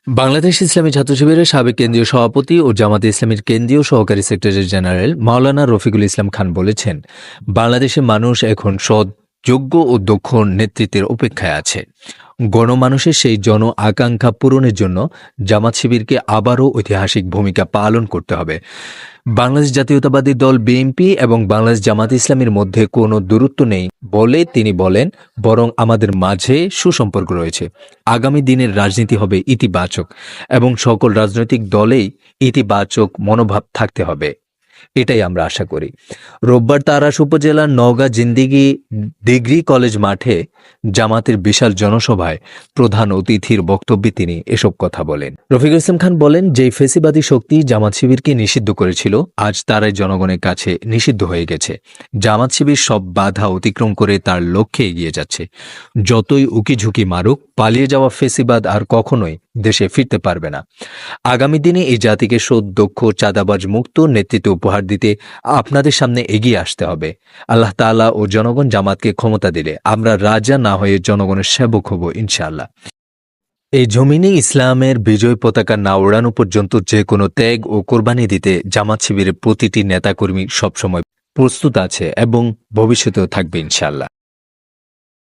বাংলাদেশ ইসলামী ছাত্র শিবিরের সাবেক কেন্দ্রীয় সভাপতি ও জামাতে ইসলামীর কেন্দ্রীয় সহকারী সেক্রেটারি জেনারেল মাওলানা রফিকুল ইসলাম খান বলেছেন, বাংলাদেশের মানুষ এখন সৎ, যোগ্য ও দক্ষ নেতৃত্বের অপেক্ষায় আছে। গণমানুষের সেই জন আকাঙ্ক্ষা পূরণের জন্য জামাত শিবিরকে আবারও ঐতিহাসিক ভূমিকা পালন করতে হবে। বাংলাদেশ জাতীয়তাবাদী দল বিএনপি এবং বাংলাদেশ জামাত ইসলামীর মধ্যে কোনো দূরত্ব নেই বলে তিনি বলেন, বরং আমাদের মাঝে সুসম্পর্ক রয়েছে। আগামী দিনের রাজনীতি হবে ইতিবাচক এবং সকল রাজনৈতিক দলেই ইতিবাচক মনোভাব থাকতে হবে, এটাই আমরা আশা করি। রোববার তাড়াশ উপজেলার নওগাঁ জিন্দিগি ডিগ্রি কলেজ মাঠে জামাতের বিশাল জনসভায় প্রধান অতিথির বক্তব্যে তিনি এসব কথা বলেন। রফিকুল ইসলাম খান বলেন, যেই ফেসিবাদী শক্তি জামাত শিবিরকে নিষিদ্ধ করেছিল, আজ তারাই জনগণের কাছে নিষিদ্ধ হয়ে গেছে। জামাত শিবির সব বাধা অতিক্রম করে তার লক্ষ্যে এগিয়ে যাচ্ছে। যতই উকিঝুঁকি মারুক, পালিয়ে যাওয়া ফেসিবাদ আর কখনোই দেশে ফিরতে পারবে না। আগামী দিনে এই জাতিকে সৎ, দক্ষ, চাঁদাবাজ মুক্ত নেতৃত্ব উপহার দিতে আপনাদের সামনে এগিয়ে আসতে হবে। আল্লাহ তাআলা ও জনগণ জামাতকে ক্ষমতা দিলে আমরা রাজা না হয়ে জনগণের সেবক হব ইনশাআল্লাহ। এই জমিনে ইসলামের বিজয় পতাকা না ওড়ানো পর্যন্ত যে কোনো ত্যাগ ও কোরবানি দিতে জামাত শিবিরের প্রতিটি নেতাকর্মী সবসময় প্রস্তুত আছে এবং ভবিষ্যতেও থাকবে ইনশাআল্লাহ।